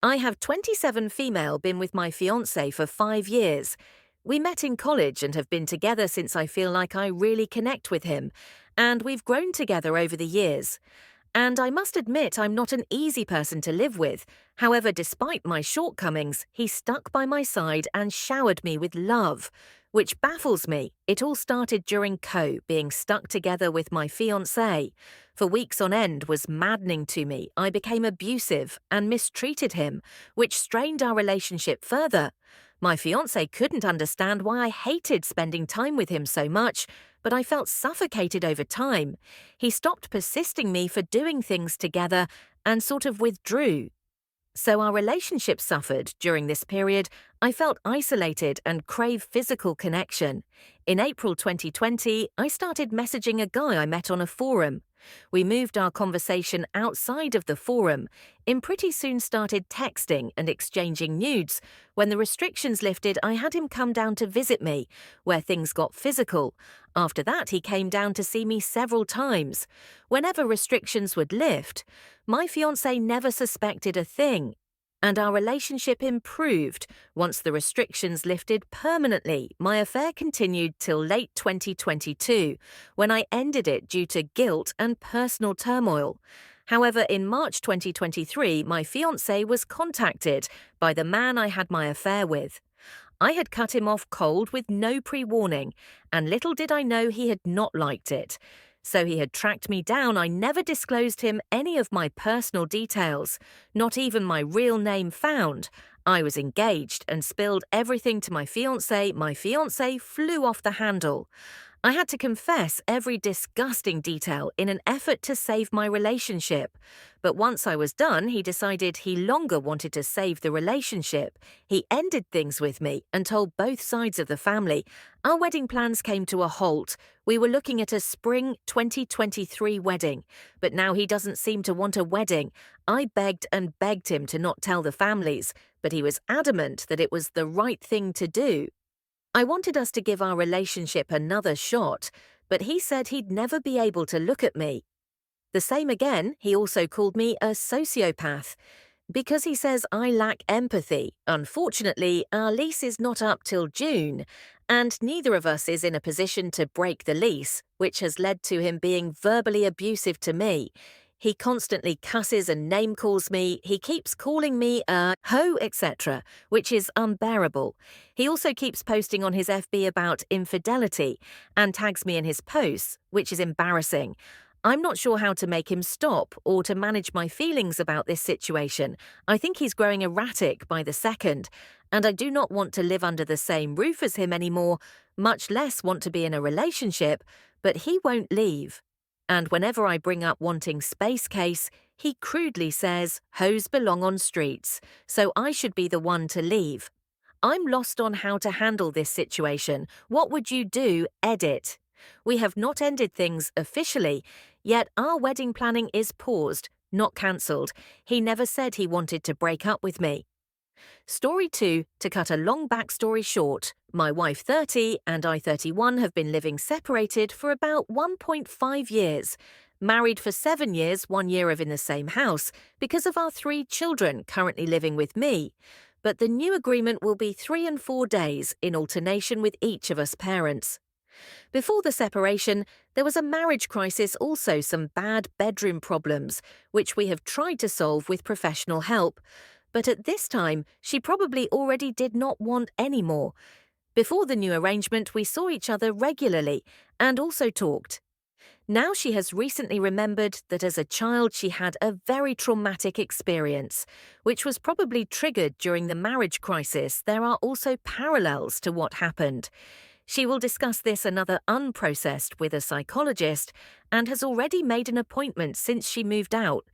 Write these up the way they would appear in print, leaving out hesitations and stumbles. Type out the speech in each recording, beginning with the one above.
I have 27 female been with my fiancé for 5 years. We met in college and have been together since I feel like I really connect with him, and we've grown together over the years. And I must admit I'm not an easy person to live with. However, despite my shortcomings, he stuck by my side and showered me with love, which baffles me. It all started during being stuck together with my fiancé. For weeks on end was maddening to me. I became abusive and mistreated him, which strained our relationship further. My fiancé couldn't understand why I hated spending time with him so much, but I felt suffocated over time. He stopped persisting me for doing things together and sort of withdrew. So our relationship suffered during this period. I felt isolated and craved physical connection. In April 2020, I started messaging a guy I met on a forum. We moved our conversation outside of the forum and pretty soon started texting and exchanging nudes. When the restrictions lifted, I had him come down to visit me, where things got physical. After that, he came down to see me several times. Whenever restrictions would lift, my fiancé never suspected a thing, and our relationship improved. Once the restrictions lifted permanently, my affair continued till late 2022, when I ended it due to guilt and personal turmoil. However, in March 2023, my fiancé was contacted by the man I had my affair with. I had cut him off cold with no pre-warning, and little did I know he had not liked it. So he had tracked me down. I never disclosed him any of my personal details, not even my real name found. I was engaged and spilled everything to my fiancé. My fiancé flew off the handle. I had to confess every disgusting detail in an effort to save my relationship. But once I was done, he decided he longer wanted to save the relationship. He ended things with me and told both sides of the family. Our wedding plans came to a halt. We were looking at a spring 2023 wedding, but now he doesn't seem to want a wedding. I begged and begged him to not tell the families, but he was adamant that it was the right thing to do. I wanted us to give our relationship another shot, but he said he'd never be able to look at me. The same again, he also called me a sociopath, because he says I lack empathy. Unfortunately, our lease is not up till June, and neither of us is in a position to break the lease, which has led to him being verbally abusive to me. He constantly cusses and name calls me. He keeps calling me a hoe, etc., which is unbearable. He also keeps posting on his FB about infidelity and tags me in his posts, which is embarrassing. I'm not sure how to make him stop or to manage my feelings about this situation. I think he's growing erratic by the second, and I do not want to live under the same roof as him anymore, much less want to be in a relationship, but he won't leave. And whenever I bring up wanting space case, he crudely says hoes belong on streets, so I should be the one to leave. I'm lost on how to handle this situation. What would you do? Edit. We have not ended things officially, yet our wedding planning is paused, not cancelled. He never said he wanted to break up with me. Story 2, to cut a long backstory short, my wife 30 and I 31 have been living separated for about 1.5 years. Married for 7 years, 1 year of in the same house, because of our 3 children currently living with me. But the new agreement will be 3 and 4 days in alternation with each of us parents. Before the separation, there was a marriage crisis, also some bad bedroom problems, which we have tried to solve with professional help. But at this time, she probably already did not want any more. Before the new arrangement, we saw each other regularly and also talked. Now she has recently remembered that as a child she had a very traumatic experience, which was probably triggered during the marriage crisis. There are also parallels to what happened. She will discuss this another unprocessed with a psychologist and has already made an appointment since she moved out.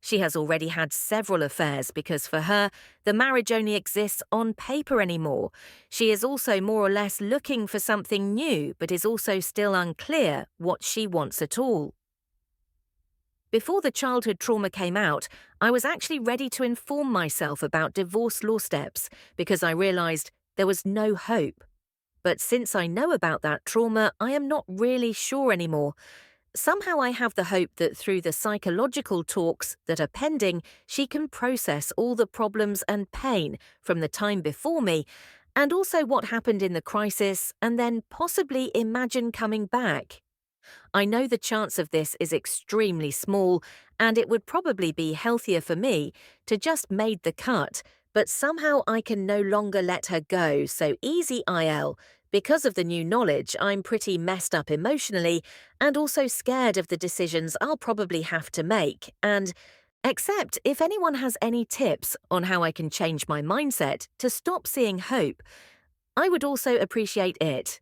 She has already had several affairs because for her, the marriage only exists on paper anymore. She is also more or less looking for something new, but is also still unclear what she wants at all. Before the childhood trauma came out, I was actually ready to inform myself about divorce law steps because I realized there was no hope. But since I know about that trauma, I am not really sure anymore. Somehow I have the hope that through the psychological talks that are pending, she can process all the problems and pain from the time before me, and also what happened in the crisis, and then possibly imagine coming back. I know the chance of this is extremely small, and it would probably be healthier for me to just made the cut, but somehow I can no longer let her go so easy, IL. Because of the new knowledge, I'm pretty messed up emotionally and also scared of the decisions I'll probably have to make. And except if anyone has any tips on how I can change my mindset to stop seeing hope, I would also appreciate it.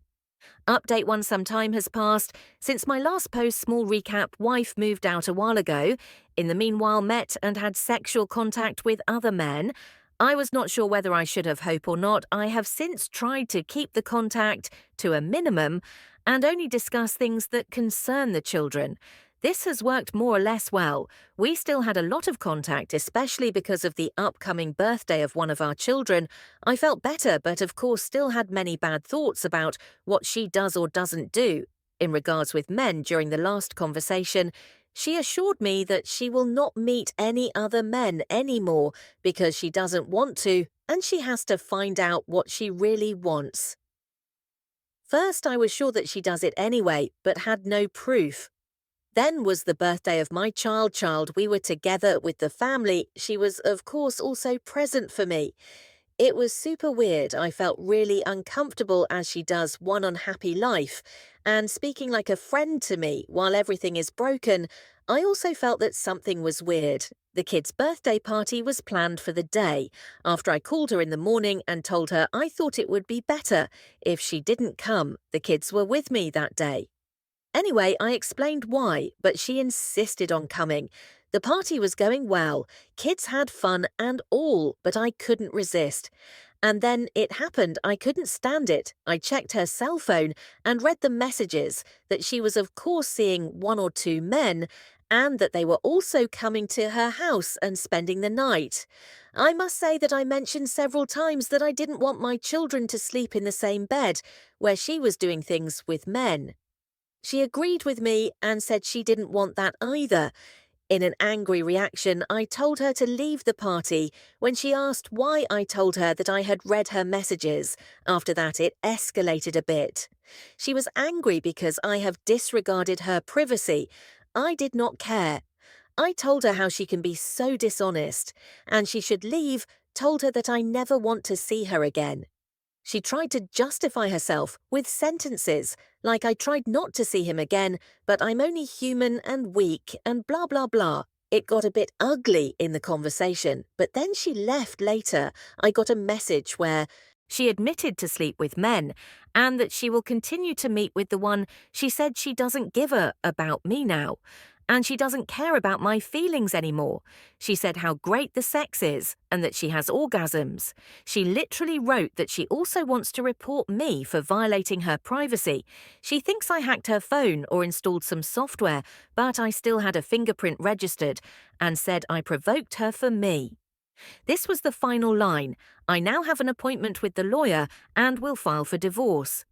Update one some time has passed. Since my last post, small recap, wife moved out a while ago. In the meanwhile, met and had sexual contact with other men. I was not sure whether I should have hope or not. I have since tried to keep the contact to a minimum and only discuss things that concern the children. This has worked more or less well. We still had a lot of contact, especially because of the upcoming birthday of one of our children. I felt better, but of course still had many bad thoughts about what she does or doesn't do. In regards with men during the last conversation, she assured me that she will not meet any other men anymore because she doesn't want to, and she has to find out what she really wants. First, I was sure that she does it anyway, but had no proof. Then was the birthday of my child. We were together with the family. She was, of course, also present for me. It was super weird. I felt really uncomfortable as she does one unhappy life. And speaking like a friend to me while everything is broken, I also felt that something was weird. The kid's birthday party was planned for the day. After I called her in the morning and told her I thought it would be better if she didn't come, the kids were with me that day. Anyway, I explained why, but she insisted on coming. The party was going well, kids had fun and all, but I couldn't resist. And then it happened. I couldn't stand it. I checked her cell phone and read the messages that she was of course seeing one or two men and that they were also coming to her house and spending the night. I must say that I mentioned several times that I didn't want my children to sleep in the same bed where she was doing things with men. She agreed with me and said she didn't want that either. In an angry reaction, I told her to leave the party. When she asked why I told her that I had read her messages, after that it escalated a bit. She was angry because I have disregarded her privacy. I did not care. I told her how she can be so dishonest, and she should leave, told her that I never want to see her again. She tried to justify herself with sentences, like I tried not to see him again, but I'm only human and weak and blah blah blah. It got a bit ugly in the conversation, but then she left later. I got a message where she admitted to sleep with men and that she will continue to meet with the one she said she doesn't give a about me now. And she doesn't care about my feelings anymore. She said how great the sex is and that she has orgasms. She literally wrote that she also wants to report me for violating her privacy. She thinks I hacked her phone or installed some software, but I still had a fingerprint registered and said I provoked her for me. This was the final line. I now have an appointment with the lawyer and will file for divorce.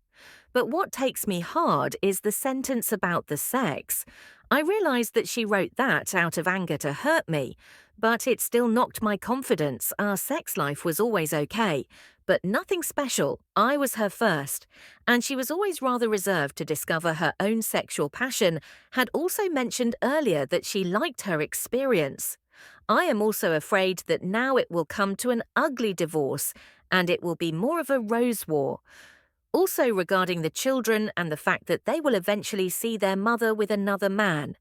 But what takes me hard is the sentence about the sex. I realised that she wrote that out of anger to hurt me, but it still knocked my confidence. Our sex life was always okay, but nothing special. I was her first, and she was always rather reserved to discover her own sexual passion, had also mentioned earlier that she liked her experience. I am also afraid that now it will come to an ugly divorce, and it will be more of a rose war. Also regarding the children and the fact that they will eventually see their mother with another man.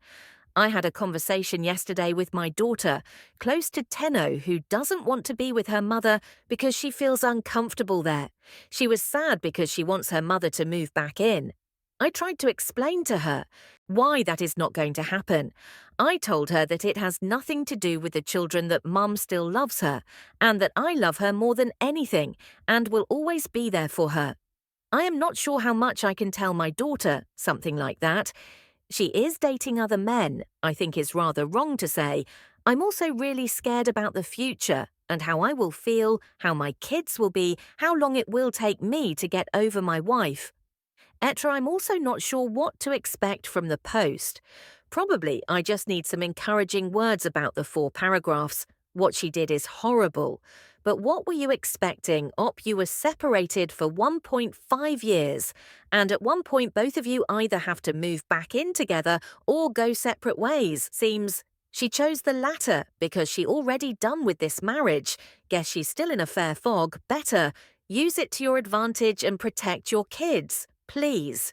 I had a conversation yesterday with my daughter, close to Tenno, who doesn't want to be with her mother because she feels uncomfortable there. She was sad because she wants her mother to move back in. I tried to explain to her why that is not going to happen. I told her that it has nothing to do with the children, that Mum still loves her, and that I love her more than anything and will always be there for her. I am not sure how much I can tell my daughter something like that. She is dating other men, I think is rather wrong to say. I'm also really scared about the future and how I will feel, how my kids will be, how long it will take me to get over my wife. Etra, I'm also not sure what to expect from the post. Probably I just need some encouraging words about the 4 paragraphs. What she did is horrible. But what were you expecting? You were separated for 1.5 years. And at one point, both of you either have to move back in together or go separate ways. Seems she chose the latter because she already done with this marriage. Guess she's still in a fair fog. Better use it to your advantage and protect your kids. Please.